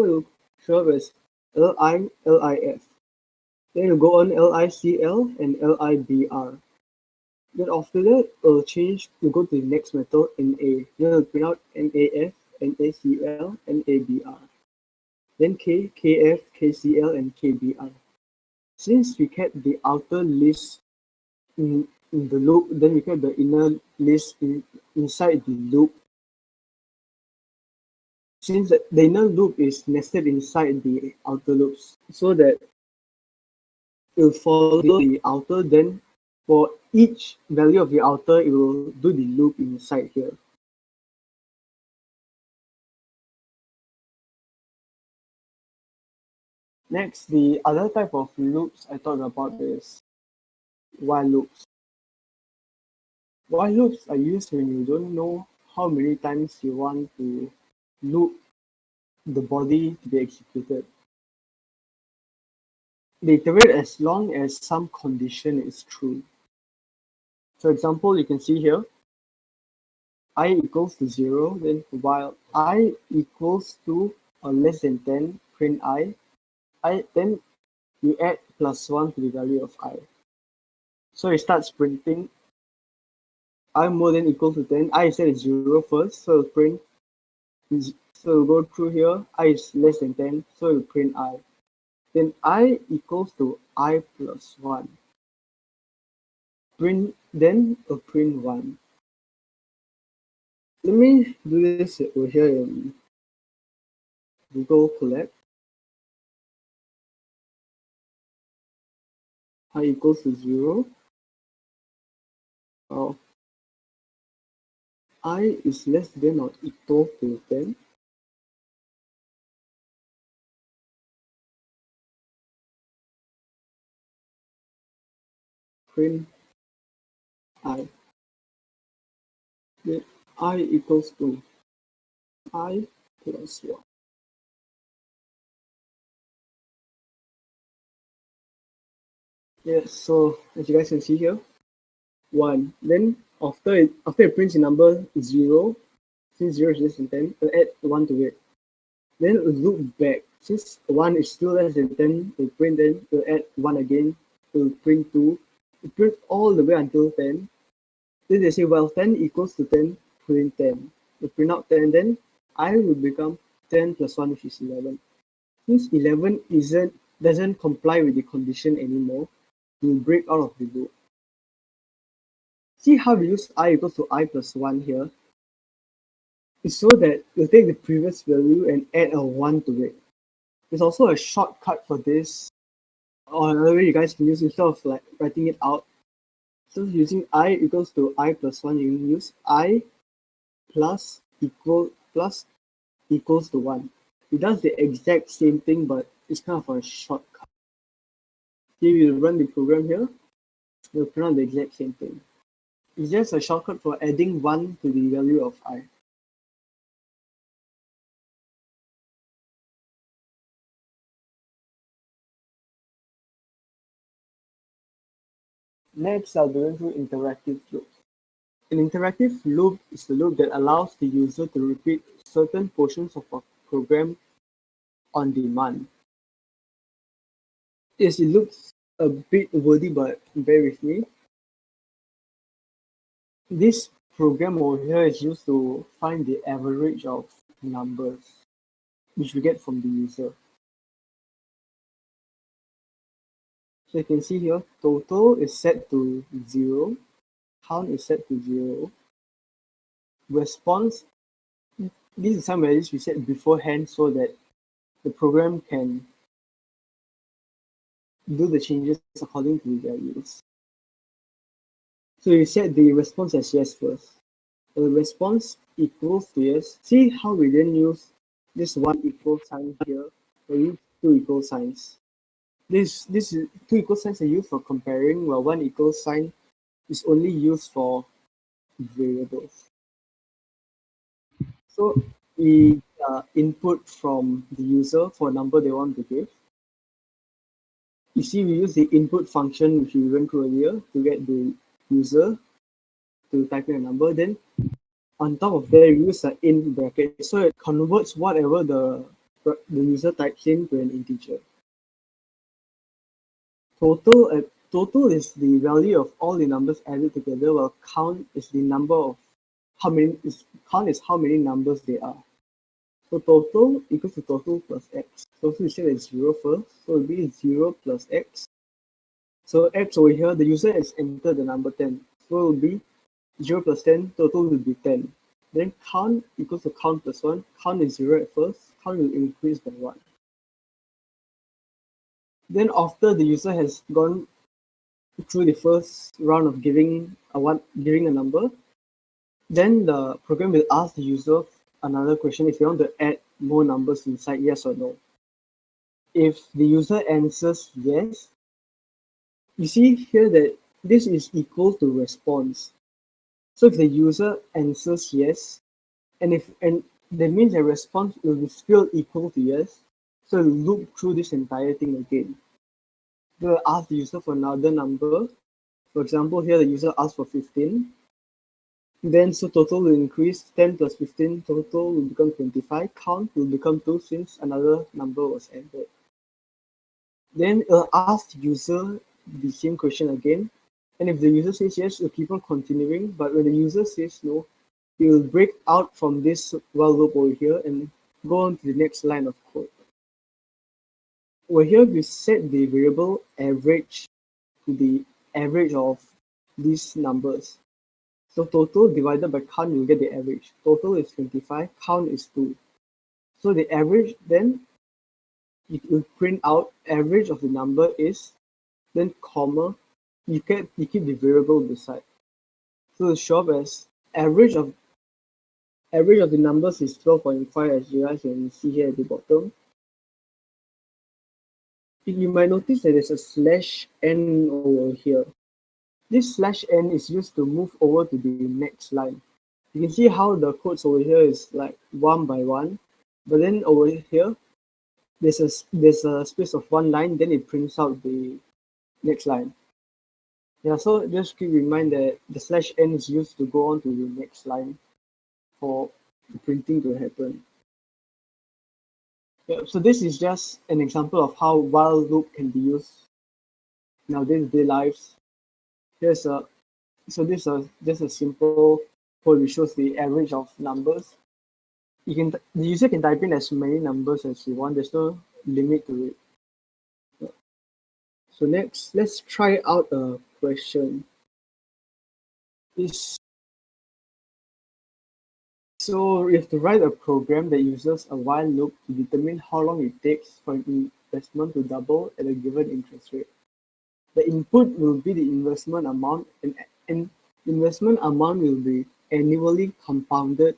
it will show up as Li, LiF. Then it'll go on LiCl and LiBr. Then after that, it'll change to go to the next metal, Na. Then it'll print out NaF, NaCl, NaBr. Then K, Kf, KCl, and KBr. Since we kept the outer list in the loop, then we kept the inner list inside the loop. Since the inner loop is nested inside the outer loops, so that it will follow the outer, then For each value of the outer, it will do the loop inside here. Next, the other type of loops I talked about is while loops. While loops are used when you don't know how many times you want to loop the body to be executed. They iterate as long as some condition is true. For example, you can see here, I equals to 0, then while I equals to or less than 10, print then you add +1 to the value of I. So it starts printing I more than equal to 10. I is set at 0 first, so it'll print. So it'll go through here. I is less than 10, so it'll print I. Then I equals to I plus 1. Then it'll print 1. Let me do this over here in Google Colab. I equals to 0. I is less than or equal to 10. Print I. Then I equals to I plus 1. Yes, so as you guys can see here, 1. Then after it prints the number 0, since 0 is less than 10, it'll add 1 to it. Then it'll loop back. Since 1 is still less than 10, it'll print, then it'll add 1 again, it'll print 2. It prints all the way until 10. Then they say, well, 10 equals to 10, print 10. It'll print out 10, then I will become 10 plus 1, which is 11. Since 11 doesn't comply with the condition anymore, we'll break out of the loop. See how we use I equals to I plus 1 here? It's so that we'll take the previous value and add a 1 to it. There's also a shortcut for this, or another way you guys can use instead of like writing it out. So using I equals to I plus 1, you can use I plus equals to 1. It does the exact same thing, but it's kind of a shortcut. If you run the program here, you'll print out the exact same thing. It's just a shortcut for adding 1 to the value of I. Next, I'll be going through interactive loops. An interactive loop is the loop that allows the user to repeat certain portions of a program on demand. Yes, it looks a bit wordy, but bear with me. This program over here is used to find the average of numbers, which we get from the user. So you can see here, total is set to 0, count is set to 0, response, this is some values we set beforehand so that the program can do the changes according to the values. So you set the response as yes first. The response equals to yes. See how we then use this 1 equal sign here, we use 2 equal signs. This is 2 equal signs are used for comparing, while 1 equal sign is only used for variables. So we input from the user for a number they want to give. You see, we use the input function which we went through earlier to get the user to type in a number. Then on top of that, we use an int bracket, so it converts whatever the user types in to an integer. Total is the value of all the numbers added together, while count is the number of how many numbers there are. So total equals to total plus x. Total is set at 0 first, so it'll be 0 plus x. So x over here, the user has entered the number 10. So it will be 0 plus 10, total will be 10. Then count equals to count plus 1. Count is 0 at first, count will increase by 1. Then after the user has gone through the first round of giving a number, then the program will ask the user another question if they want to add more numbers inside, yes or no. If the user answers yes, you see here that this is equal to response. So if the user answers yes, and that means the response will be still equal to yes, so it'll loop through this entire thing again. We'll ask the user for another number. For example, here the user asked for 15. Then so total will increase, 10 plus 15, total will become 25, count will become 2 since another number was added. Then it'll ask the user the same question again, and if the user says yes, it'll keep on continuing, but when the user says no, it will break out from this while loop over here and go on to the next line of code. Over here, we set the variable average to the average of these numbers. So total divided by count, you'll get the average. Total is 25, count is 2. So the average, then it will print out average of the number is, then comma, you keep the variable beside. So it'll show up as average of the numbers is 12.5, as you guys can see here at the bottom. You might notice that there's a slash n over here. This slash n is used to move over to the next line. You can see how the codes over here is like one by one, but then over here there's a space of one line, then it prints out the next line. Yeah, so just keep in mind that the slash n is used to go on to the next line for the printing to happen. Yeah, so this is just an example of how while loop can be used in our day-to-day lives. This is just a simple code which shows the average of numbers. The user can type in as many numbers as you want. There's no limit to it. Yeah. So next, let's try out a question. So we have to write a program that uses a while loop to determine how long it takes for an investment to double at a given interest rate. The input will be the investment amount, and investment amount will be annually compounded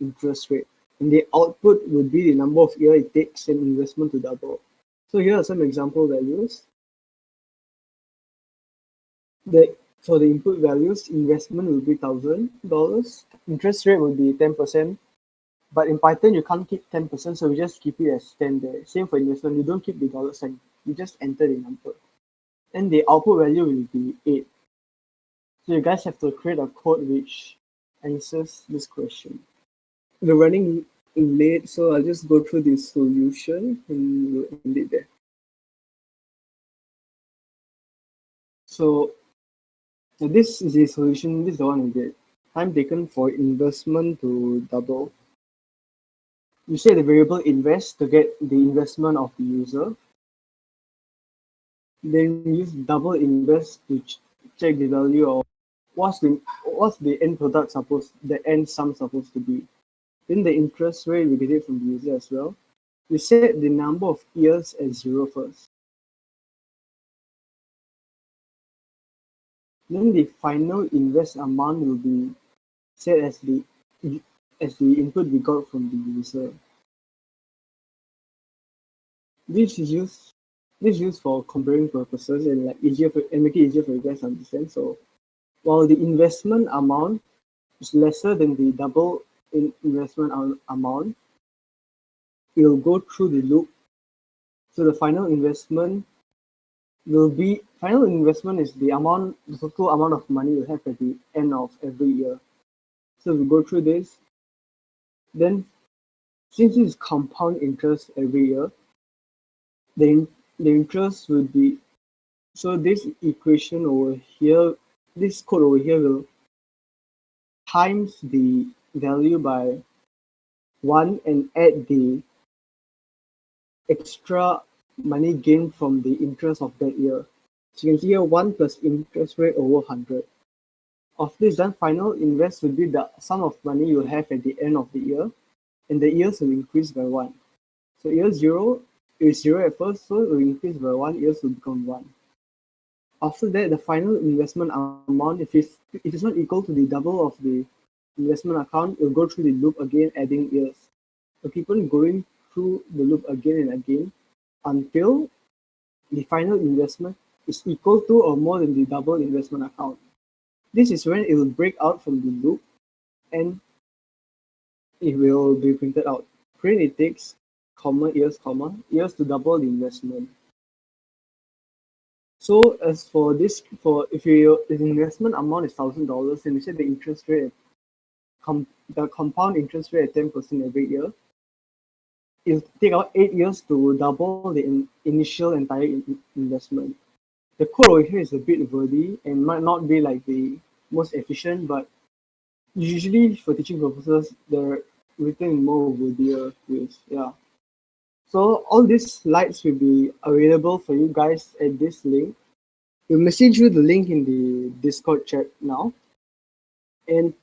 interest rate. And the output will be the number of years it takes an investment to double. So here are some example values. For the input values, investment will be $1,000. Interest rate will be 10%. But in Python, you can't keep 10%, so we just keep it as 10 there. Same for investment, you don't keep the dollar sign. You just enter the number. And the output value will be 8. So you guys have to create a code which answers this question. We're running late, so I'll just go through the solution and we'll end it there. So this is the solution. This is the one we did. Time taken for investment to double. You set the variable invest to get the investment of the user. Then use double invest to check the value of what's the end product the end sum supposed to be. Then the interest rate we get it from the user as well. We set the number of years as 0 first. Then the final invest amount will be set as the input we got from the user. This is used for comparing purposes and make it easier for you guys to understand. So while the investment amount is lesser than the double investment amount, it will go through the loop. So the final investment is the total amount of money you have at the end of every year. So we go through this. Then, since it's compound interest every year, the interest will be, so this equation over here, this code over here will times the value by 1 and add the extra money gained from the interest of that year. So you can see here 1 plus interest rate over 100. Of this, then final invest will be the sum of money you have at the end of the year, and the years will increase by 1. So year 0 is 0 at first, so it will increase by 1, years will become 1. After that, the final investment amount, if it is not equal to the double of the investment account, it will go through the loop again, adding years. So keep on going through the loop again and again until the final investment is equal to or more than the double investment account. This is when it will break out from the loop and it will be printed out. Print it takes years to double the investment. So as for this, if the investment amount is $1,000 and we set the interest rate, the compound interest rate at 10% every year, it will take about 8 years to double the initial entire investment. The code over here is a bit wordy and might not be like the most efficient, but usually for teaching purposes, they're written in more wordier ways. Yeah. So all these slides will be available for you guys at this link. We'll message you the link in the Discord chat now. And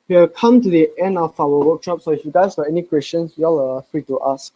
we have come to the end of our workshop. So if you guys got any questions, y'all are free to ask.